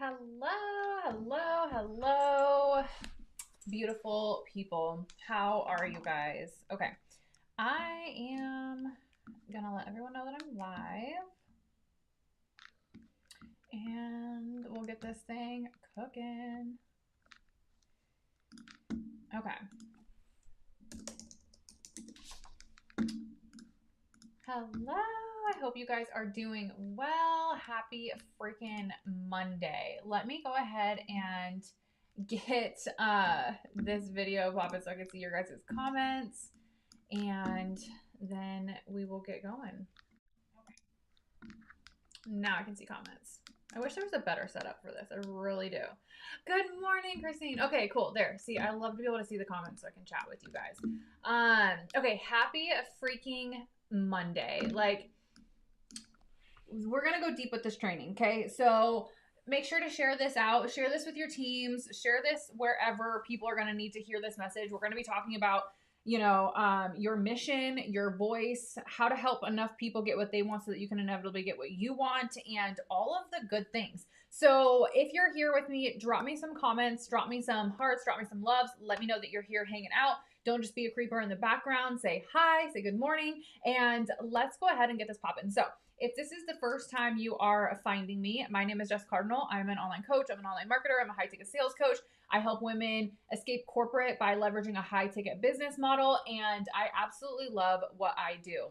Hello, hello, hello, beautiful people. How are you guys? Okay, I am gonna let everyone know that I'm live and we'll get this thing cooking. Okay. Hello, I hope you guys are doing well. Happy freaking Monday. Let me go ahead and get this video popping so I can see your guys' comments. And then we will get going. Okay. Now I can see comments. I wish there was a better setup for this. I really do. Good morning, Christine. Okay, cool. There. See, I love to be able to see the comments so I can chat with you guys. Okay, happy freaking Monday. Like, we're gonna go deep with this training, okay? So make sure to share this out, share this with your teams, share this wherever people are gonna need to hear this message. We're gonna be talking about your mission, your voice, how to help enough people get what they want so that you can inevitably get what you want, and all of the good things. So if you're here with me, drop me some comments, drop me some hearts, drop me some loves. Let me know that you're here hanging out. Don't just be a creeper in the background. Say hi, say good morning, and let's go ahead and get this popping. So if this is the first time you are finding me, my name is Jess Cardinal. I'm an online coach. I'm an online marketer. I'm a high ticket sales coach. I help women escape corporate by leveraging a high ticket business model. And I absolutely love what I do.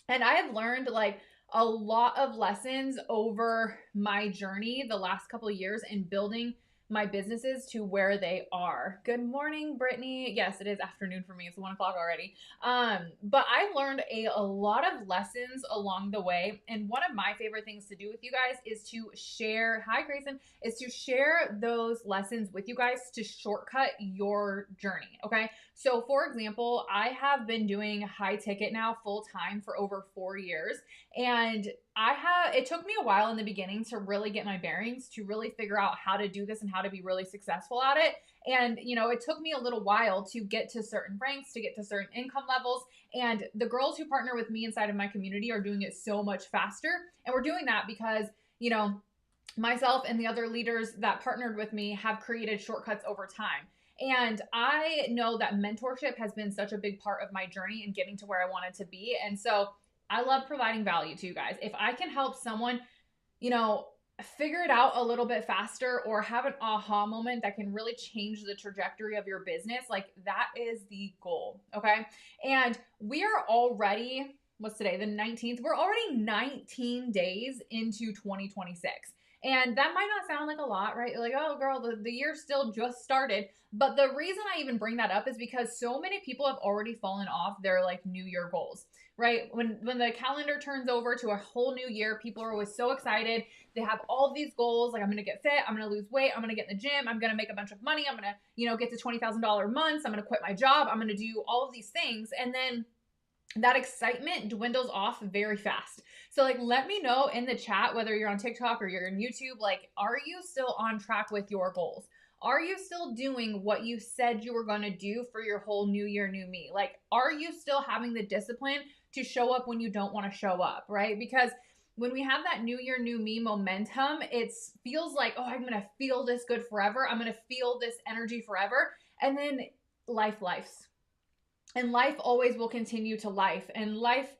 And I have learned like a lot of lessons over my journey the last couple of years in building my businesses to where they are. Good morning, Brittany. Yes, it is afternoon for me. It's 1 o'clock already. But I learned a lot of lessons along the way. And one of my favorite things to do with you guys is to share, hi Grayson, is to share those lessons with you guys to shortcut your journey. Okay. So for example, I have been doing high ticket now full time for over 4 years. And it took me a while in the beginning to really get my bearings, to really figure out how to do this and how to be really successful at it. And, it took me a little while to get to certain ranks, to get to certain income levels. And the girls who partner with me inside of my community are doing it so much faster. And we're doing that because, myself and the other leaders that partnered with me have created shortcuts over time. And I know that mentorship has been such a big part of my journey in getting to where I wanted to be. And so I love providing value to you guys. If I can help someone, figure it out a little bit faster or have an aha moment that can really change the trajectory of your business, like that is the goal. Okay. And we are already, what's today? The 19th. We're already 19 days into 2026. And that might not sound like a lot, right? You're like, oh, girl, the year still just started. But the reason I even bring that up is because so many people have already fallen off their like New Year goals, right? When the calendar turns over to a whole new year, people are always so excited. They have all of these goals, like I'm going to get fit, I'm going to lose weight, I'm going to get in the gym, I'm going to make a bunch of money, I'm going to, get to $20,000 months, I'm going to quit my job, I'm going to do all of these things. And then that excitement dwindles off very fast. So like, let me know in the chat, whether you're on TikTok or you're on YouTube, like, are you still on track with your goals? Are you still doing what you said you were going to do for your whole new year, new me? Like, are you still having the discipline to show up when you don't want to show up, right? Because when we have that new year, new me momentum, it feels like, oh, I'm going to feel this good forever. I'm going to feel this energy forever. And then life's. And life always will continue to life. And life,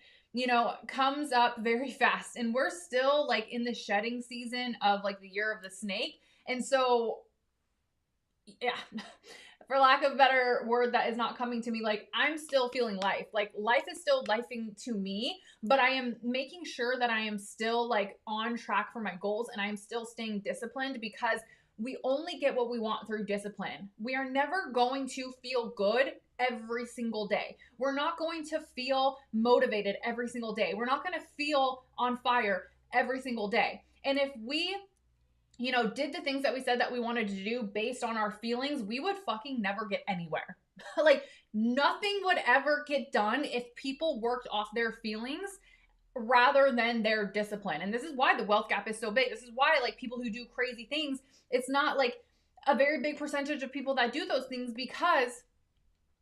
comes up very fast. And we're still like in the shedding season of like the year of the snake. And so, yeah, for lack of a better word that is not coming to me, like I'm still feeling life. Like life is still lifing to me, but I am making sure that I am still like on track for my goals and I am still staying disciplined because we only get what we want through discipline. We are never going to feel good every single day. We're not going to feel motivated every single day. We're not going to feel on fire every single day. And if we did the things that we said that we wanted to do based on our feelings, we would fucking never get anywhere. Like nothing would ever get done if people worked off their feelings rather than their discipline. And this is why the wealth gap is so big. This is why like people who do crazy things, it's not like a very big percentage of people that do those things because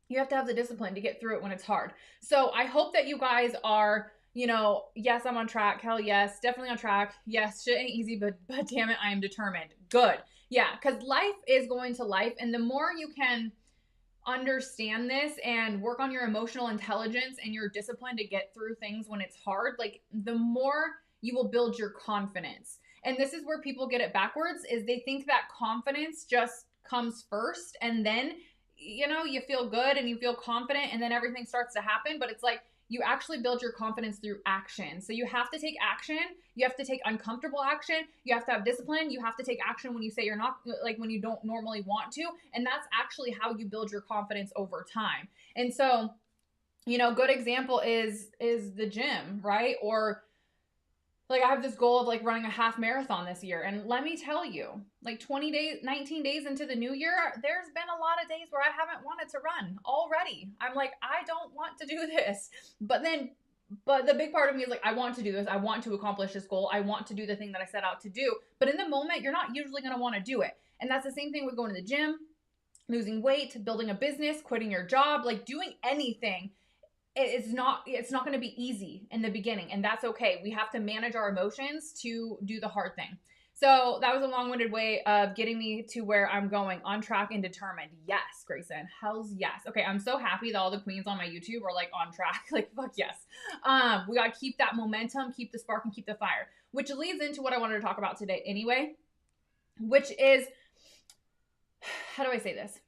you have to have the discipline to get through it when it's hard. So I hope that you guys are you know, yes, I'm on track. Hell yes, definitely on track. Yes, shit ain't easy, but damn it, I am determined. Good. Yeah, because life is going to life. And the more you can understand this and work on your emotional intelligence and your discipline to get through things when it's hard, like the more you will build your confidence. And this is where people get it backwards, is they think that confidence just comes first, and then you know, you feel good and you feel confident and then everything starts to happen, but it's like you actually build your confidence through action. So you have to take action. You have to take uncomfortable action. You have to have discipline. You have to take action when you say you're not, like when you don't normally want to. And that's actually how you build your confidence over time. And so, you know, good example is the gym, right? Or like I have this goal of like running a half marathon this year. And let me tell you, like 20 days, 19 days into the new year, there's been a lot of days where I haven't wanted to run already. I'm like, I don't want to do this. But the big part of me is like, I want to do this. I want to accomplish this goal. I want to do the thing that I set out to do. But in the moment, you're not usually going to want to do it. And that's the same thing with going to the gym, losing weight, building a business, quitting your job, like doing anything. It's not going to be easy in the beginning, and that's okay. We have to manage our emotions to do the hard thing. So that was a long-winded way of getting me to where I'm going, on track and determined. Yes, Grayson, hell's yes. Okay, I'm so happy that all the queens on my YouTube are like on track. Like, fuck yes. We got to keep that momentum, keep the spark, and keep the fire, which leads into what I wanted to talk about today anyway, which is, how do I say this?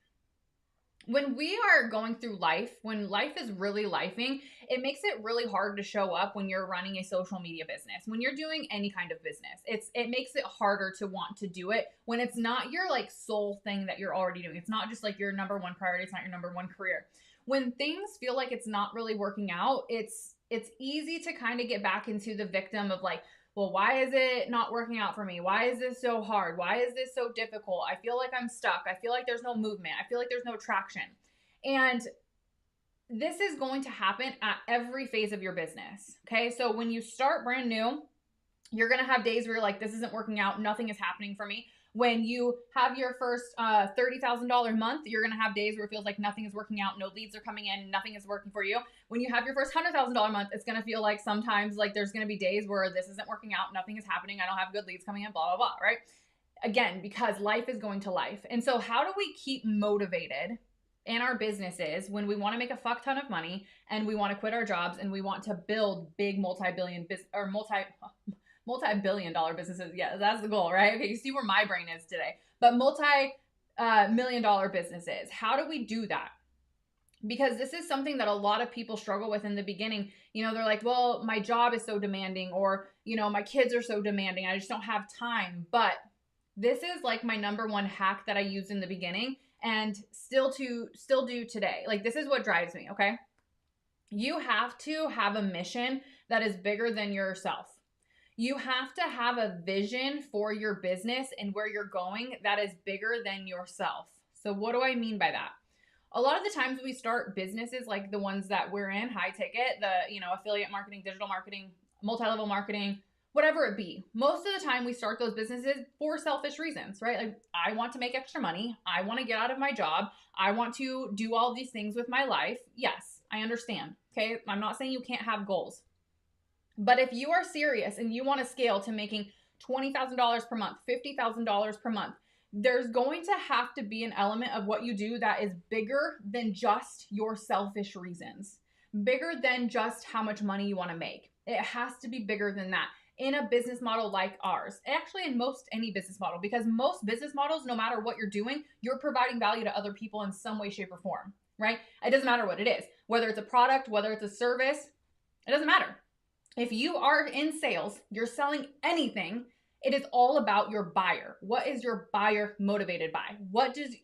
When we are going through life, when life is really lifing, it makes it really hard to show up when you're running a social media business. When you're doing any kind of business, it makes it harder to want to do it when it's not your like sole thing that you're already doing. It's not just like your number one priority, it's not your number one career. When things feel like it's not really working out, it's easy to kind of get back into the victim of like, well, why is it not working out for me? Why is this so hard? Why is this so difficult? I feel like I'm stuck. I feel like there's no movement. I feel like there's no traction. And this is going to happen at every phase of your business. Okay. So when you start brand new, you're going to have days where you're like, this isn't working out. Nothing is happening for me. When you have your first $30,000 month, you're going to have days where it feels like nothing is working out. No leads are coming in. Nothing is working for you. When you have your first $100,000 month, it's going to feel like sometimes like there's going to be days where this isn't working out. Nothing is happening. I don't have good leads coming in, blah, blah, blah. Right. Again, because life is going to life. And so how do we keep motivated in our businesses when we want to make a fuck ton of money and we want to quit our jobs and we want to build big multi-billion or multi-billion dollar businesses? Yeah, that's the goal, right? Okay, you see where my brain is today. But multi-million dollar businesses, how do we do that? Because this is something that a lot of people struggle with in the beginning. You know, they're like, well, my job is so demanding, or, you know, my kids are so demanding, I just don't have time. But this is like my number one hack that I used in the beginning and still do today. Like, this is what drives me, okay? You have to have a mission that is bigger than yourself. You have to have a vision for your business and where you're going that is bigger than yourself. So what do I mean by that? A lot of the times we start businesses like the ones that we're in, high ticket, the, you know, affiliate marketing, digital marketing, multi-level marketing, whatever it be. Most of the time we start those businesses for selfish reasons, right? Like, I want to make extra money. I want to get out of my job. I want to do all these things with my life. Yes, I understand. Okay. I'm not saying you can't have goals. But if you are serious and you want to scale to making $20,000 per month, $50,000 per month, there's going to have to be an element of what you do that is bigger than just your selfish reasons, bigger than just how much money you want to make. It has to be bigger than that in a business model like ours. Actually, in most any business model, because most business models, no matter what you're doing, you're providing value to other people in some way, shape, or form, right? It doesn't matter what it is, whether it's a product, whether it's a service, it doesn't matter. If you are in sales, you're selling anything, it is all about your buyer. What is your buyer motivated by? What does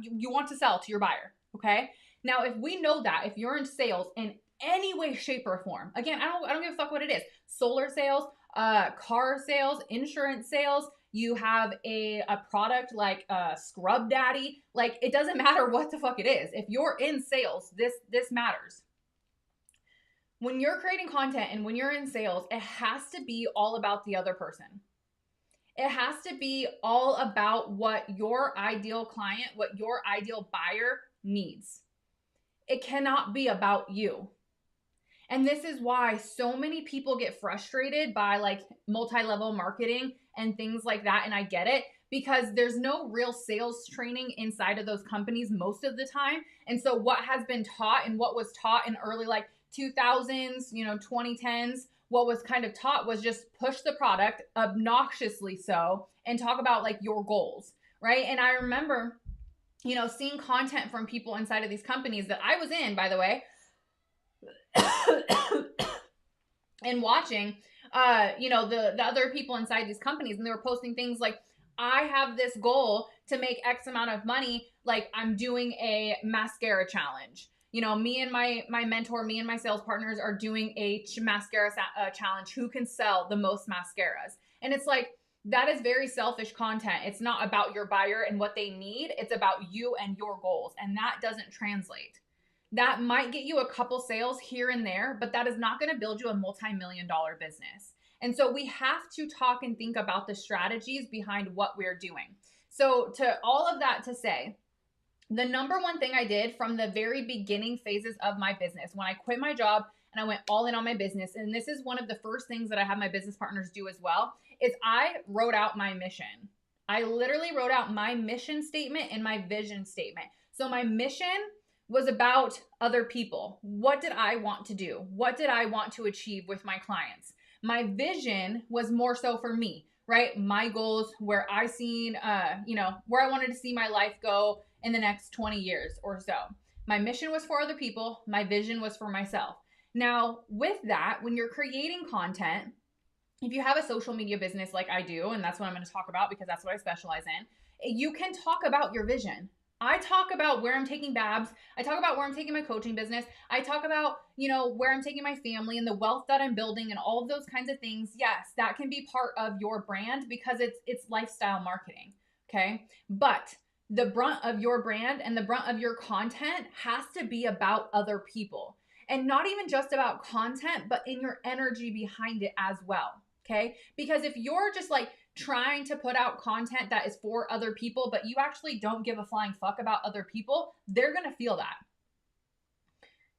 you want to sell to your buyer? Okay. Now, if we know that, if you're in sales in any way, shape, or form, again, I don't give a fuck what it is. Solar sales, car sales, insurance sales. You have a product like Scrub Daddy. Like, it doesn't matter what the fuck it is. If you're in sales, this matters. When you're creating content and when you're in sales, it has to be all about the other person. It has to be all about what your ideal client, what your ideal buyer needs. It cannot be about you. And this is why so many people get frustrated by like multi-level marketing and things like that. And I get it, because there's no real sales training inside of those companies most of the time. And so what has been taught and what was taught in early like 2000s, 2010s, what was kind of taught was just push the product obnoxiously so and talk about like your goals, right? And I remember, seeing content from people inside of these companies that I was in, by the way, and watching, the other people inside these companies, and they were posting things like, I have this goal to make X amount of money. Like I'm doing a mascara challenge. Me and my mentor, me and my sales partners are doing a mascara challenge. Who can sell the most mascaras? And it's like, that is very selfish content. It's not about your buyer and what they need. It's about you and your goals. And that doesn't translate. That might get you a couple sales here and there, but that is not going to build you a multi-million-dollar business. And so we have to talk and think about the strategies behind what we're doing. So to all of that to say, the number one thing I did from the very beginning phases of my business, when I quit my job and I went all in on my business, and this is one of the first things that I have my business partners do as well, is I wrote out my mission. I literally wrote out my mission statement and my vision statement. So my mission was about other people. What did I want to do? What did I want to achieve with my clients? My vision was more so for me, right? My goals, where I seen, where I wanted to see my life go in the next 20 years or so. My mission was for other people. My vision was for myself. Now, with that, when you're creating content, if you have a social media business like I do, and that's what I'm going to talk about because that's what I specialize in, you can talk about your vision. I talk about where I'm taking Babs. I talk about where I'm taking my coaching business. I talk about, where I'm taking my family and the wealth that I'm building and all of those kinds of things. Yes, that can be part of your brand because it's lifestyle marketing. Okay. But the brunt of your brand and the brunt of your content has to be about other people, and not even just about content, but in your energy behind it as well. Okay. Because if you're just like trying to put out content that is for other people, but you actually don't give a flying fuck about other people, they're going to feel that.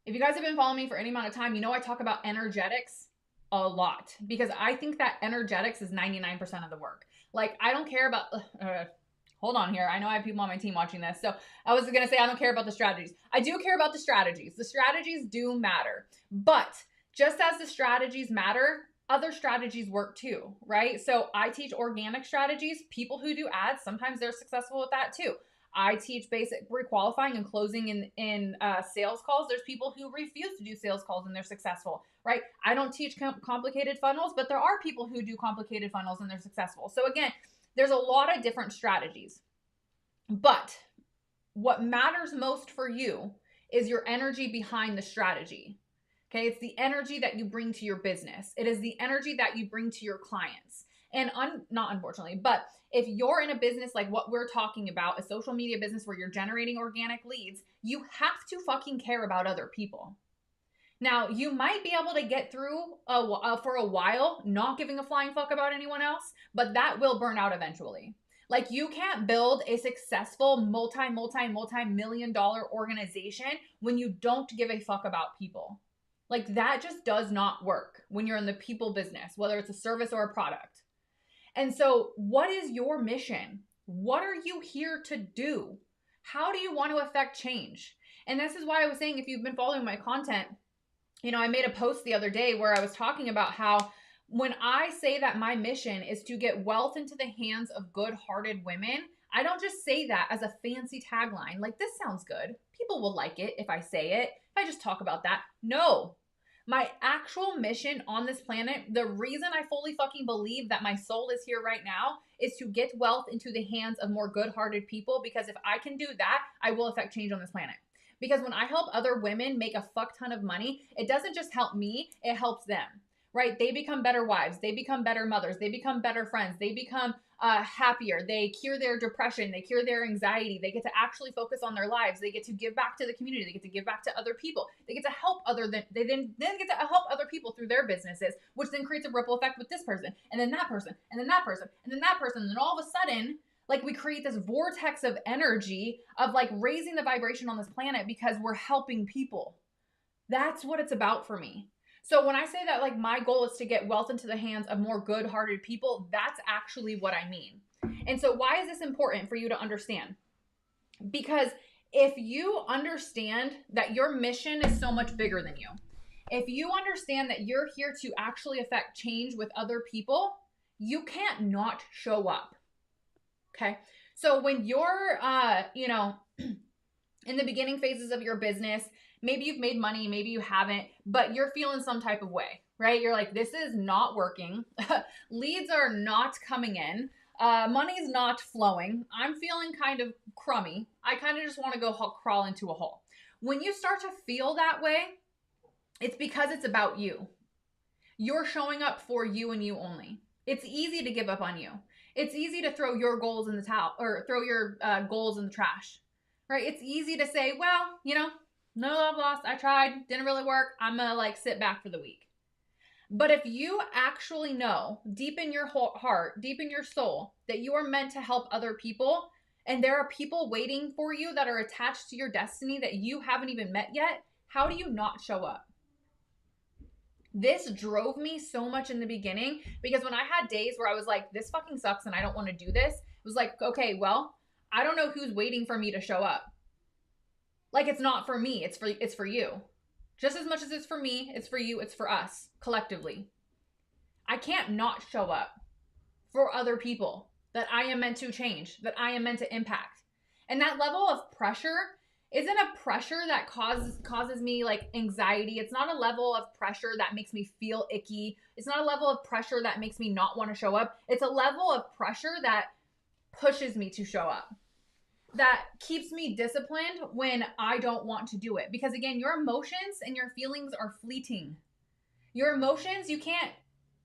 If you guys have been following me for any amount of time, I talk about energetics a lot because I think that energetics is 99% of the work. Like, I don't care about, hold on here. I know I have people on my team watching this. So I was going to say, I don't care about the strategies. I do care about the strategies. The strategies do matter. But just as the strategies matter, other strategies work too, right? So I teach organic strategies. People who do ads, sometimes they're successful with that too. I teach basic pre-qualifying and closing in sales calls. There's people who refuse to do sales calls and they're successful, right? I don't teach complicated funnels, but there are people who do complicated funnels and they're successful. So again, there's a lot of different strategies. But what matters most for you is your energy behind the strategy. Okay, it's the energy that you bring to your business. It is the energy that you bring to your clients. And not unfortunately, but if you're in a business like what we're talking about, a social media business where you're generating organic leads, you have to fucking care about other people. Now, you might be able to get through for a while not giving a flying fuck about anyone else, but that will burn out eventually. Like, you can't build a successful multi-million-dollar organization when you don't give a fuck about people. Like, that just does not work when you're in the people business, whether it's a service or a product. And so what is your mission? What are you here to do? How do you want to affect change? And this is why I was saying, if you've been following my content, I made a post the other day where I was talking about how when I say that my mission is to get wealth into the hands of good-hearted women, I don't just say that as a fancy tagline. Like, this sounds good. People will like it if I say it, if I just talk about that. No. My actual mission on this planet, the reason I fully fucking believe that my soul is here right now is to get wealth into the hands of more good-hearted people, because if I can do that, I will affect change on this planet. Because when I help other women make a fuck ton of money, it doesn't just help me, it helps them, right? They become better wives, they become better mothers, they become better friends, they become happier, they cure their depression, they cure their anxiety, they get to actually focus on their lives, they get to give back to the community, they get to give back to other people, they get to help they then get to help other people through their businesses, which then creates a ripple effect with this person, and then that person, and then that person, and then that person, and then all of a sudden, like, we create this vortex of energy of like raising the vibration on this planet because we're helping people. That's what it's about for me. So when I say that, like, my goal is to get wealth into the hands of more good-hearted people, that's actually what I mean. And so why is this important for you to understand? Because if you understand that your mission is so much bigger than you, if you understand that you're here to actually affect change with other people, you can't not show up. Okay? So when you're in the beginning phases of your business, maybe you've made money, maybe you haven't, but you're feeling some type of way, right? You're like, this is not working. Leads are not coming in. Money's not flowing. I'm feeling kind of crummy. I kind of just want to go crawl into a hole. When you start to feel that way, it's because it's about you. You're showing up for you and you only. It's easy to give up on you. It's easy to throw your goals in the towel or throw your goals in the trash, right? It's easy to say, well, no love lost. I tried. Didn't really work. I'm going to like sit back for the week. But if you actually know deep in your heart, deep in your soul, that you are meant to help other people, and there are people waiting for you that are attached to your destiny that you haven't even met yet, how do you not show up? This drove me so much in the beginning, because when I had days where I was like, this fucking sucks and I don't want to do this, it was like, okay, well, I don't know who's waiting for me to show up. Like, it's not for me, it's for you. Just as much as it's for me, it's for you, it's for us, collectively. I can't not show up for other people that I am meant to change, that I am meant to impact. And that level of pressure isn't a pressure that causes me like anxiety. It's not a level of pressure that makes me feel icky. It's not a level of pressure that makes me not want to show up. It's a level of pressure that pushes me to show up, that keeps me disciplined when I don't want to do it. Because again, your emotions and your feelings are fleeting. Your emotions, you can't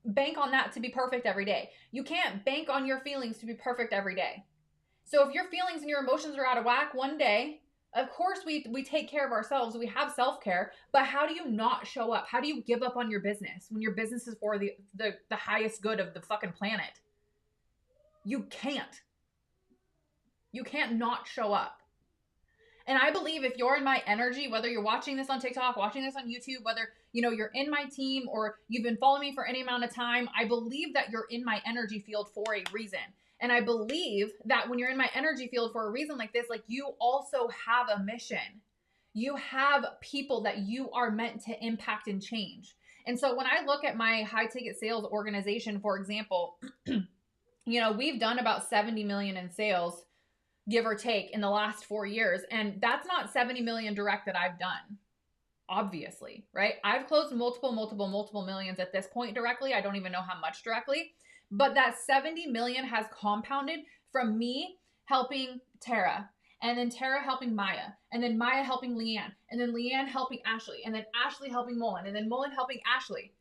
bank on that to be perfect every day. You can't bank on your feelings to be perfect every day. So if your feelings and your emotions are out of whack one day, of course we take care of ourselves. We have self-care, but how do you not show up? How do you give up on your business when your business is for the highest good of the fucking planet? You can't. You can't not show up. And I believe if you're in my energy, whether you're watching this on TikTok, watching this on YouTube, whether you're in my team or you've been following me for any amount of time, I believe that you're in my energy field for a reason. And I believe that when you're in my energy field for a reason like this, like, you also have a mission. You have people that you are meant to impact and change. And so when I look at my high ticket sales organization, for example, we've done about 70 million in sales, give or take, in the last 4 years. And that's not 70 million direct that I've done, obviously, right? I've closed multiple millions at this point directly. I don't even know how much directly, but that 70 million has compounded from me helping Tara, and then Tara helping Maya, and then Maya helping Leanne, and then Leanne helping Ashley, and then Ashley helping Mullen, and then Mullen helping Ashley.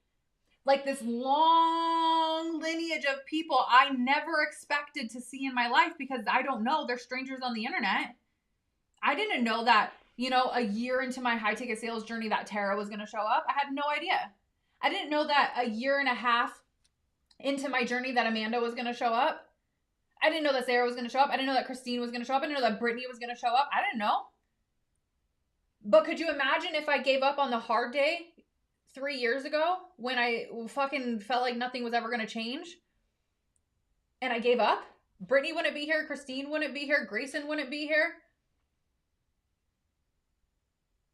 Like, this long lineage of people I never expected to see in my life, because I don't know, they're strangers on the internet. I didn't know that, a year into my high ticket sales journey that Tara was going to show up. I had no idea. I didn't know that a year and a half into my journey that Amanda was going to show up. I didn't know that Sarah was going to show up. I didn't know that Christine was going to show up. I didn't know that Brittany was going to show up. I didn't know. But could you imagine if I gave up on the hard day 3 years ago when I fucking felt like nothing was ever going to change? And I gave up? Brittany wouldn't be here. Christine wouldn't be here. Grayson wouldn't be here.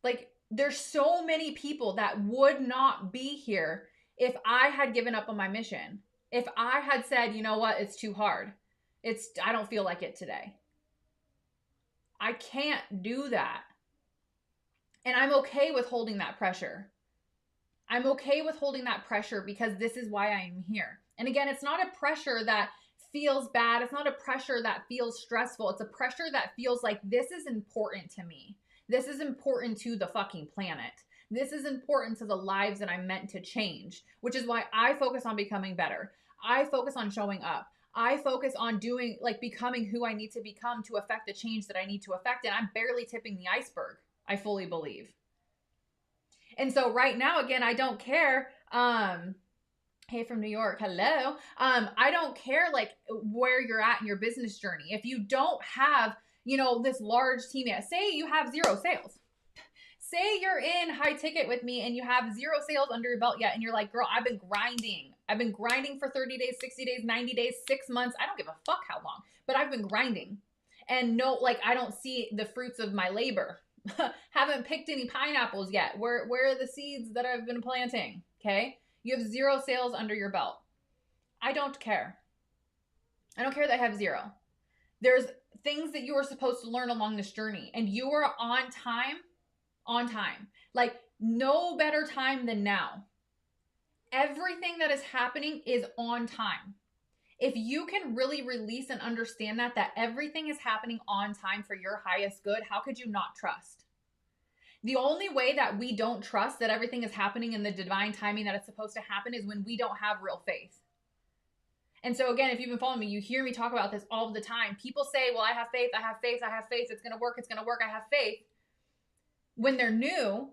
Like, there's so many people that would not be here if I had given up on my mission. If I had said, you know what, it's too hard. I don't feel like it today. I can't do that. And I'm okay with holding that pressure. I'm okay with holding that pressure because this is why I'm here. And again, it's not a pressure that feels bad. It's not a pressure that feels stressful. It's a pressure that feels like, this is important to me. This is important to the fucking planet. This is important to the lives that I'm meant to change, which is why I focus on becoming better. I focus on showing up. I focus on becoming who I need to become to affect the change that I need to affect. And I'm barely tipping the iceberg, I fully believe. And so right now, again, I don't care. Hey, from New York, hello. I don't care like where you're at in your business journey. If you don't have, this large team yet, say you have 0 sales. Say you're in high ticket with me and you have 0 sales under your belt yet. And you're like, girl, I've been grinding. I've been grinding for 30 days, 60 days, 90 days, 6 months. I don't give a fuck how long, but I've been grinding. And no, like, I don't see the fruits of my labor. Haven't picked any pineapples yet. Where are the seeds that I've been planting? Okay. You have 0 sales under your belt. I don't care. I don't care that I have 0. There's things that you are supposed to learn along this journey, and you are on time. Like, no better time than now. Everything that is happening is on time. If you can really release and understand that everything is happening on time for your highest good, how could you not trust? The only way that we don't trust that everything is happening in the divine timing that it's supposed to happen is when we don't have real faith. And so again, if you've been following me, you hear me talk about this all the time. People say, well, I have faith. It's going to work. I have faith. When they're new,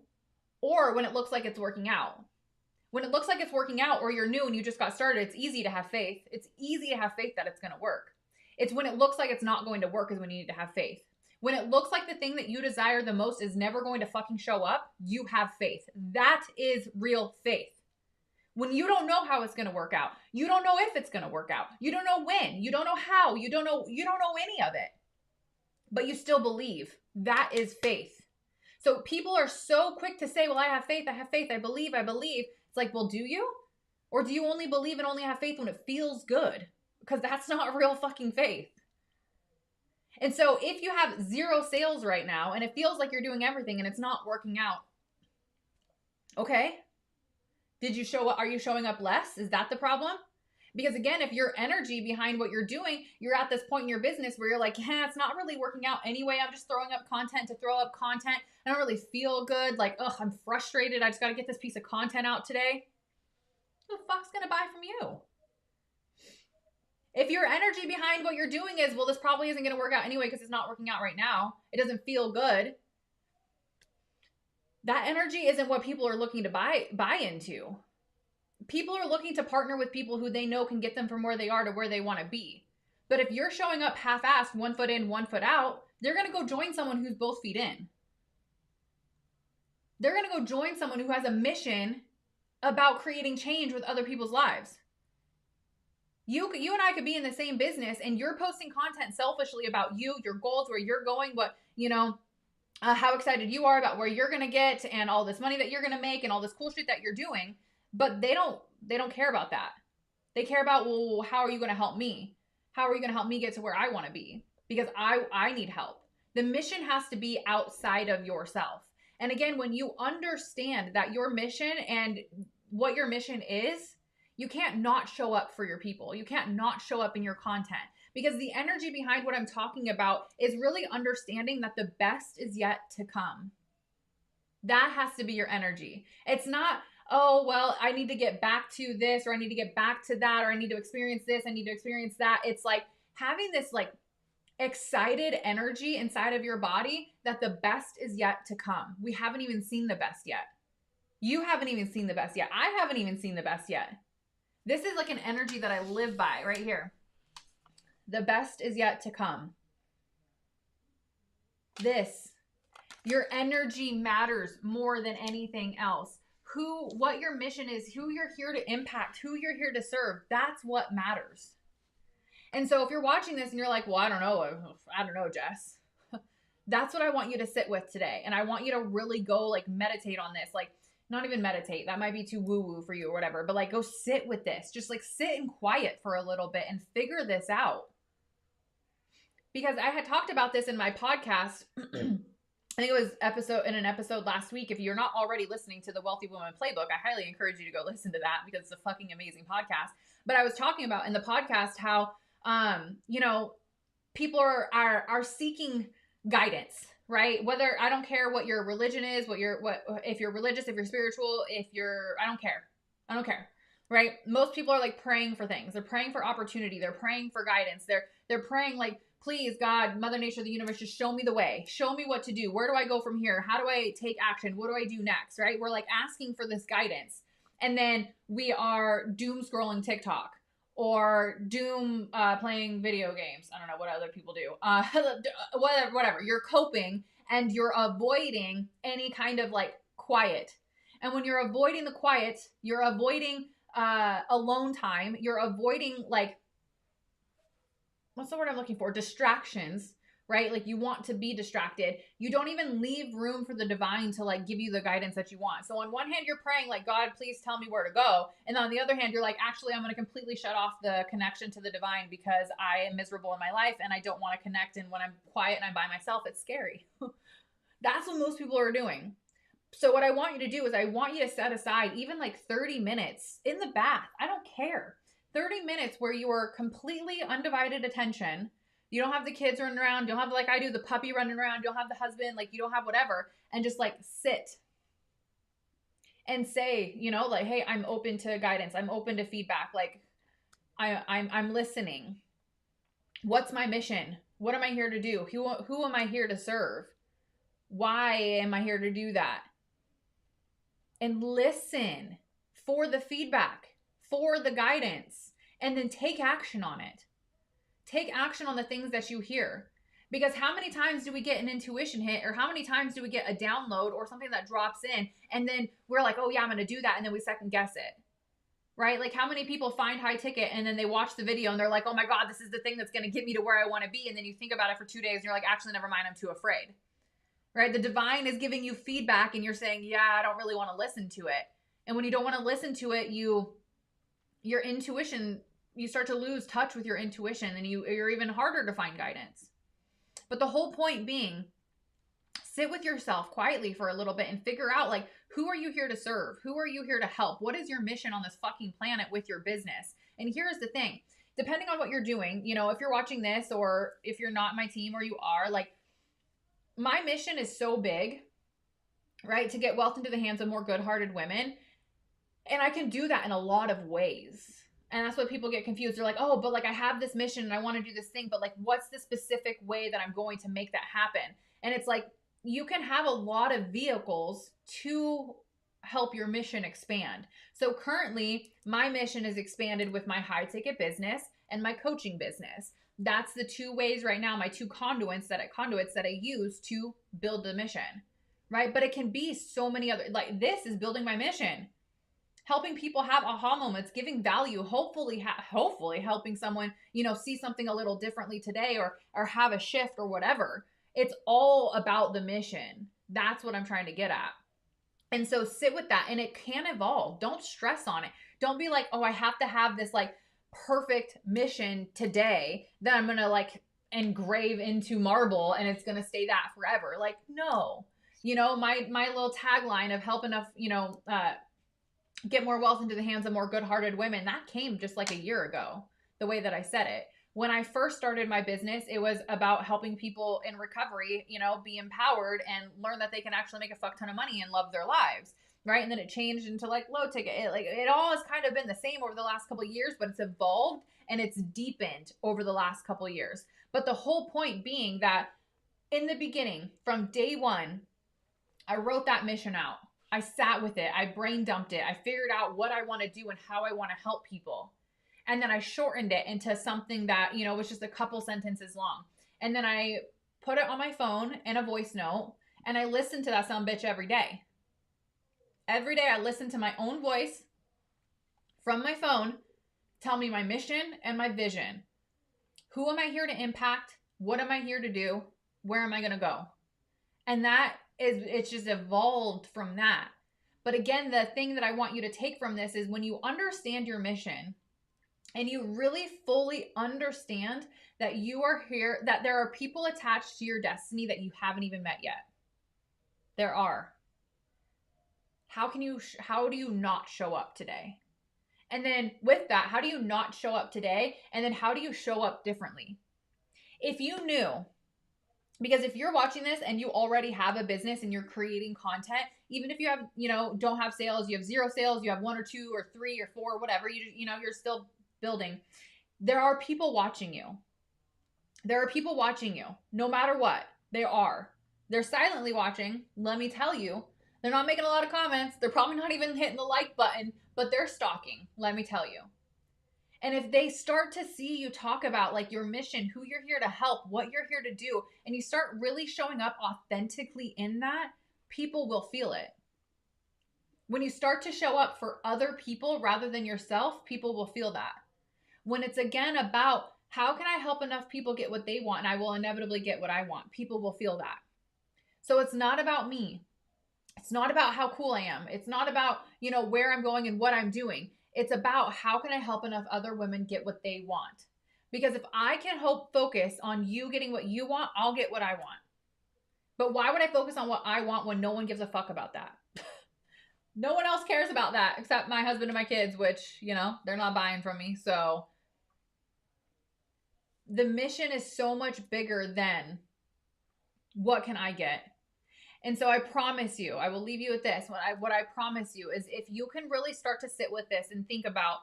or when it looks like it's working out. When it looks like it's working out, or you're new and you just got started, it's easy to have faith. It's easy to have faith that it's going to work. It's when it looks like it's not going to work is when you need to have faith. When it looks like the thing that you desire the most is never going to fucking show up, you have faith. That is real faith. When you don't know how it's going to work out, you don't know if it's going to work out. You don't know when, you don't know how, you don't know any of it, but you still believe. That is faith. So people are so quick to say, well, I have faith, I believe. It's like, well, do you? Or do you only believe and only have faith when it feels good? Because that's not real fucking faith. And so if you have 0 sales right now and it feels like you're doing everything and it's not working out, okay. Did you show up? Are you showing up less? Is that the problem? Because again, if your energy behind what you're doing, you're at this point in your business where you're like, yeah, it's not really working out anyway. I'm just throwing up content to throw up content. I don't really feel good. Like, ugh, I'm frustrated. I just got to get this piece of content out today. Who the fuck's going to buy from you? If your energy behind what you're doing is, well, this probably isn't going to work out anyway because it's not working out right now. It doesn't feel good. That energy isn't what people are looking to buy into. People are looking to partner with people who they know can get them from where they are to where they want to be. But if you're showing up half-assed, 1 foot in, 1 foot out, they're going to go join someone who's both feet in. They're going to go join someone who has a mission about creating change with other people's lives. You and I could be in the same business and you're posting content selfishly about you, your goals, where you're going, what, how excited you are about where you're going to get and all this money that you're going to make and all this cool shit that you're doing. But they don't care about that. They care about, well, how are you going to help me? How are you going to help me get to where I want to be? Because I need help. The mission has to be outside of yourself. And again, when you understand that your mission and what your mission is, you can't not show up for your people. You can't not show up in your content. Because the energy behind what I'm talking about is really understanding that the best is yet to come. That has to be your energy. It's not, oh, well, I need to get back to this, or I need to get back to that, or I need to experience this, I need to experience that. It's like having this like excited energy inside of your body that the best is yet to come. We haven't even seen the best yet. You haven't even seen the best yet. I haven't even seen the best yet. This is like an energy that I live by right here. The best is yet to come. Your energy matters more than anything else. What your mission is, who you're here to impact, who you're here to serve, that's what matters. And so if you're watching this and you're like, well, I don't know, Jess. That's what I want you to sit with today. And I want you to really go like meditate on this. Like, not even meditate. That might be too woo-woo for you or whatever. But like, go sit with this. Just like sit in quiet for a little bit and figure this out. Because I had talked about this in my podcast. I think it was in an episode last week. If you're not already listening to the Wealthy Woman Playbook, I highly encourage you to go listen to that because it's a fucking amazing podcast. But I was talking about in the podcast how, people are seeking guidance, right? Whether, I don't care what your religion is, if you're religious, if you're spiritual, I don't care, right? Most people are like praying for things. They're praying for opportunity. They're praying for guidance. They're praying like, please, God, Mother Nature, the universe, just show me the way. Show me what to do. Where do I go from here? How do I take action? What do I do next, right? We're like asking for this guidance. And then we are doom scrolling TikTok, or doom playing video games. I don't know what other people do. Whatever. You're coping and you're avoiding any kind of like quiet. And when you're avoiding the quiet, you're avoiding alone time. You're avoiding like, what's the word I'm looking for? Distractions, right? Like you want to be distracted. You don't even leave room for the divine to like give you the guidance that you want. So on one hand, you're praying like, God, please tell me where to go. And on the other hand, you're like, actually, I'm going to completely shut off the connection to the divine because I am miserable in my life and I don't want to connect. And when I'm quiet and I'm by myself, it's scary. That's what most people are doing. So what I want you to do is I want you to set aside even like 30 minutes in the bath. I don't care. 30 minutes where you are completely undivided attention. You don't have the kids running around. You don't have, like I do, the puppy running around. You don't have the husband. Like you don't have whatever. And just like sit and say, you know, like, hey, I'm open to guidance. I'm open to feedback. Like I'm listening. What's my mission? What am I here to do? Who am I here to serve? Why am I here to do that? And listen for the feedback, for the guidance, and then take action on it. Take action on the things that you hear. Because how many times do we get an intuition hit, or how many times do we get a download or something that drops in and then we're like, oh yeah, I'm going to do that, and then we second guess it. Right? Like how many people find high ticket and then they watch the video and they're like, oh my God, this is the thing that's going to get me to where I want to be. And then you think about it for 2 days and you're like, actually, never mind, I'm too afraid. Right? The divine is giving you feedback and you're saying, yeah, I don't really want to listen to it. And when you don't want to listen to it, your intuition, you start to lose touch with your intuition and you're even harder to find guidance. But the whole point being, sit with yourself quietly for a little bit and figure out, like, who are you here to serve? Who are you here to help? What is your mission on this fucking planet with your business? And here's the thing, depending on what you're doing, you know, if you're watching this or if you're not my team or you are, like, my mission is so big, right? To get wealth into the hands of more good-hearted women. And I can do that in a lot of ways. And that's what people get confused. They're like, oh, but like I have this mission and I want to do this thing, but like what's the specific way that I'm going to make that happen? And it's like, you can have a lot of vehicles to help your mission expand. So currently my mission is expanded with my high ticket business and my coaching business. That's the two ways right now, my two conduits that I use to build the mission, right? But it can be so many other, like this is building my mission, helping people have aha moments, giving value, hopefully helping someone, you know, see something a little differently today or have a shift or whatever. It's all about the mission. That's what I'm trying to get at. And so sit with that, and it can evolve. Don't stress on it. Don't be like, oh, I have to have this like perfect mission today that I'm going to like engrave into marble and it's going to stay that forever. Like, no, you know, my little tagline of help enough, you know, get more wealth into the hands of more good-hearted women, that came just like a year ago, the way that I said it. When I first started my business, it was about helping people in recovery, you know, be empowered and learn that they can actually make a fuck ton of money and love their lives. Right. And then it changed into like low ticket. It all has kind of been the same over the last couple of years, but it's evolved and it's deepened over the last couple of years. But the whole point being that in the beginning, from day one, I wrote that mission out. I sat with it. I brain dumped it. I figured out what I want to do and how I want to help people. And then I shortened it into something that, you know, was just a couple sentences long. And then I put it on my phone in a voice note and I listened to that sumbitch every day. Every day I listen to my own voice from my phone tell me my mission and my vision. Who am I here to impact? What am I here to do? Where am I going to go? And it's just evolved from that. But again, the thing that I want you to take from this is when you understand your mission and you really fully understand that you are here, that there are people attached to your destiny that you haven't even met yet. There are. How do you not show up today? And then with that, how do you not show up today? And then how do you show up differently? If you knew, because if you're watching this and you already have a business and you're creating content, even if you have, you know, don't have sales, you have 0 sales, you have 1 or 2 or 3 or 4, whatever, you know, you're still building. There are people watching you. There are people watching you, no matter what. They're silently watching. Let me tell you, they're not making a lot of comments. They're probably not even hitting the like button, but they're stalking. Let me tell you. And if they start to see you talk about like your mission, who you're here to help, what you're here to do, and you start really showing up authentically in that, people will feel it. When you start to show up for other people rather than yourself, people will feel that. When it's again about how can I help enough people get what they want and I will inevitably get what I want, people will feel that. So it's not about me. It's not about how cool I am. It's not about, where I'm going and what I'm doing. It's about how can I help enough other women get what they want? Because if I can focus on you getting what you want, I'll get what I want. But why would I focus on what I want when no one gives a fuck about that? No one else cares about that except my husband and my kids, which, they're not buying from me. So the mission is so much bigger than what can I get? And so I promise you, I will leave you with this. What I promise you is if you can really start to sit with this and think about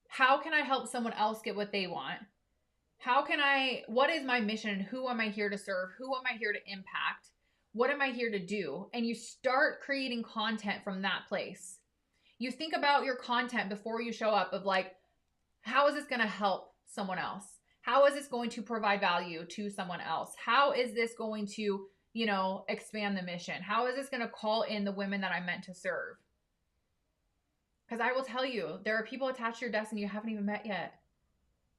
how can I help someone else get what they want? What is my mission? Who am I here to serve? Who am I here to impact? What am I here to do? And you start creating content from that place. You think about your content before you show up of like, how is this going to help someone else? How is this going to provide value to someone else? How is this going to expand the mission? How is this going to call in the women that I'm meant to serve? Because I will tell you, there are people attached to your destiny you haven't even met yet.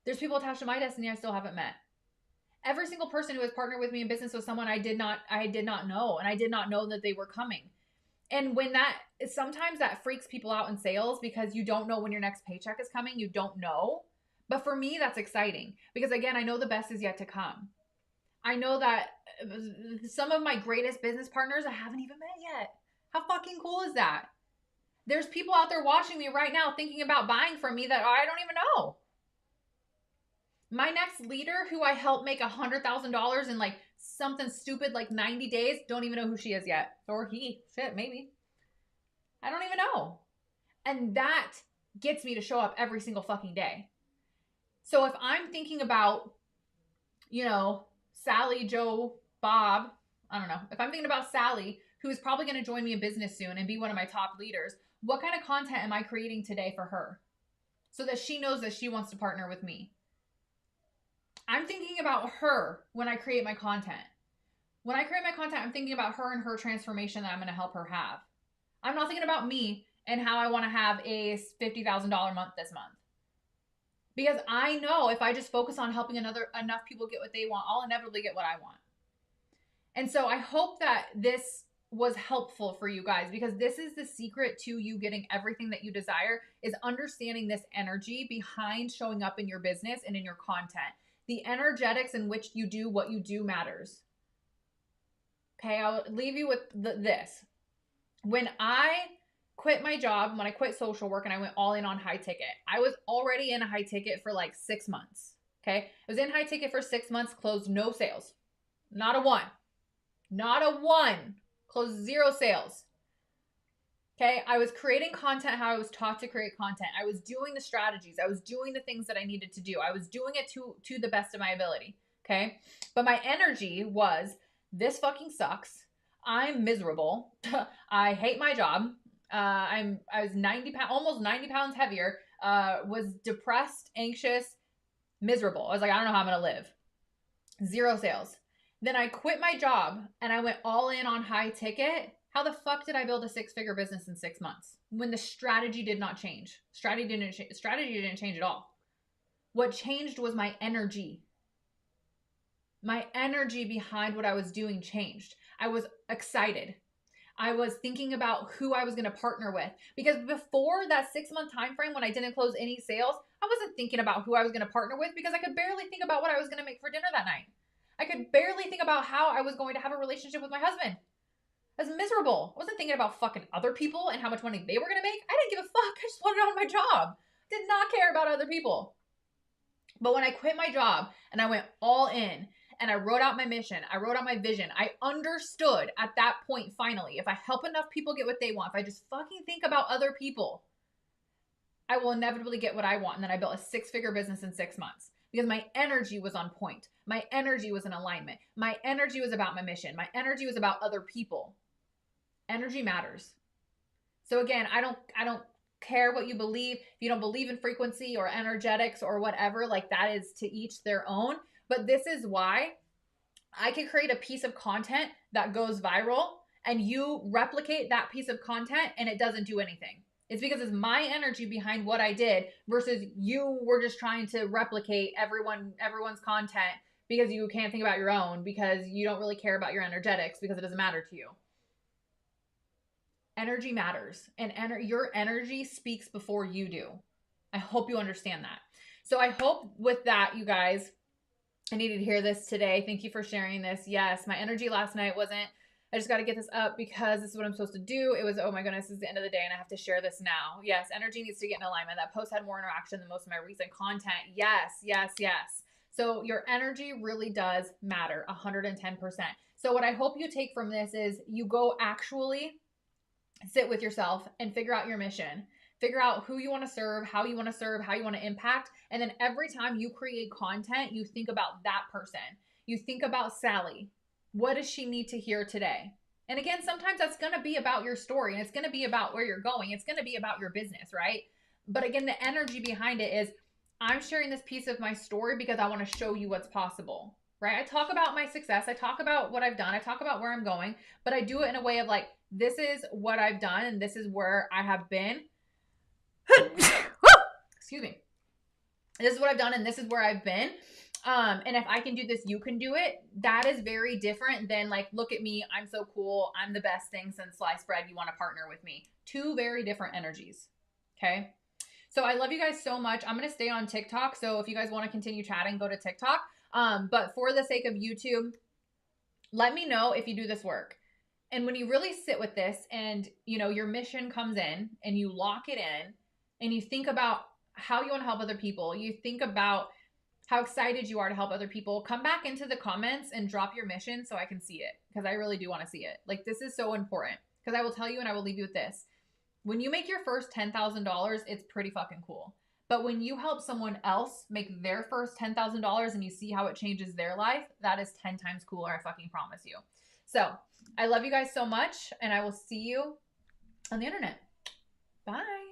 There's people attached to my destiny I still haven't met. Every single person who has partnered with me in business was someone I did not know, and I did not know that they were coming. And sometimes that freaks people out in sales because you don't know when your next paycheck is coming. You don't know. But for me, that's exciting because again, I know the best is yet to come. I know that some of my greatest business partners I haven't even met yet. How fucking cool is that? There's people out there watching me right now thinking about buying from me that I don't even know. My next leader who I helped make $100,000 in like something stupid like 90 days, don't even know who she is yet. Or he, shit, maybe. I don't even know. And that gets me to show up every single fucking day. So if I'm thinking about, Sally, Joe, Bob, I don't know. If I'm thinking about Sally, who is probably going to join me in business soon and be one of my top leaders, what kind of content am I creating today for her so that she knows that she wants to partner with me? I'm thinking about her when I create my content. When I create my content, I'm thinking about her and her transformation that I'm going to help her have. I'm not thinking about me and how I want to have a $50,000 month this month. Because I know if I just focus on helping enough people get what they want, I'll inevitably get what I want. And so I hope that this was helpful for you guys because this is the secret to you getting everything that you desire is understanding this energy behind showing up in your business and in your content. The energetics in which you do what you do matters. Okay, I'll leave you with this. When I quit my job, when I quit social work and I went all in on high ticket, I was already in a high ticket for like 6 months. Okay, I was in high ticket for 6 months, closed no sales. Not a one. Closed 0 sales. Okay, I was creating content how I was taught to create content. I was doing the strategies. I was doing the things that I needed to do. I was doing it to the best of my ability. Okay, but my energy was, this fucking sucks. I'm miserable. I hate my job. I was 90 pounds, almost 90 pounds heavier. Was depressed, anxious, miserable. I was like, I don't know how I'm gonna live. 0 sales. Then I quit my job and I went all in on high ticket. How the fuck did I build a 6-figure business in 6 months when the strategy did not change? Strategy didn't change at all. What changed was my energy. My energy behind what I was doing changed. I was excited. I was thinking about who I was going to partner with. Because before that 6-month time frame when I didn't close any sales, I wasn't thinking about who I was going to partner with because I could barely think about what I was going to make for dinner that night. I could barely think about how I was going to have a relationship with my husband. I was miserable. I wasn't thinking about fucking other people and how much money they were going to make. I didn't give a fuck. I just wanted on my job. Did not care about other people. But when I quit my job and I went all in and I wrote out my mission, I wrote out my vision, I understood at that point finally, if I help enough people get what they want, if I just fucking think about other people, I will inevitably get what I want. And then I built a 6-figure business in 6 months because my energy was on point. My energy was in alignment. My energy was about my mission. My energy was about other people. Energy matters. So again, I don't care what you believe, if you don't believe in frequency or energetics or whatever, like that is to each their own. But this is why I can create a piece of content that goes viral and you replicate that piece of content and it doesn't do anything. It's because it's my energy behind what I did versus you were just trying to replicate everyone's content because you can't think about your own, because you don't really care about your energetics, because it doesn't matter to you. Energy matters, and your energy speaks before you do. I hope you understand that. So I hope with that, you guys, I needed to hear this today. Thank you for sharing this. Yes, my energy last night wasn't, I just got to get this up because this is what I'm supposed to do. It was, oh my goodness, this is the end of the day and I have to share this now. Yes, energy needs to get in alignment. That post had more interaction than most of my recent content. Yes, yes, yes. So your energy really does matter 110%. So what I hope you take from this is you go actually sit with yourself and figure out your mission. Figure out who you want to serve, how you want to impact. And then every time you create content, you think about that person. You think about Sally. What does she need to hear today? And again, sometimes that's going to be about your story and it's going to be about where you're going. It's going to be about your business, right? But again, the energy behind it is I'm sharing this piece of my story because I want to show you what's possible, right? I talk about my success. I talk about what I've done. I talk about where I'm going, but I do it in a way of like, this is what I've done and this is where I have been. Excuse me. This is what I've done and this is where I've been. And if I can do this, you can do it. That is very different than like, look at me, I'm so cool, I'm the best thing since sliced bread, you want to partner with me. Two very different energies. Okay. So I love you guys so much. I'm going to stay on TikTok. So if you guys want to continue chatting, go to TikTok. But for the sake of YouTube, let me know if you do this work. And when you really sit with this and, you know, your mission comes in and you lock it in and you think about how you want to help other people, you think about how excited you are to help other people, come back into the comments and drop your mission so I can see it, because I really do want to see it. Like, this is so important, because I will tell you and I will leave you with this. When you make your first $10,000, it's pretty fucking cool. But when you help someone else make their first $10,000 and you see how it changes their life, that is 10 times cooler, I fucking promise you. So I love you guys so much, and I will see you on the internet. Bye.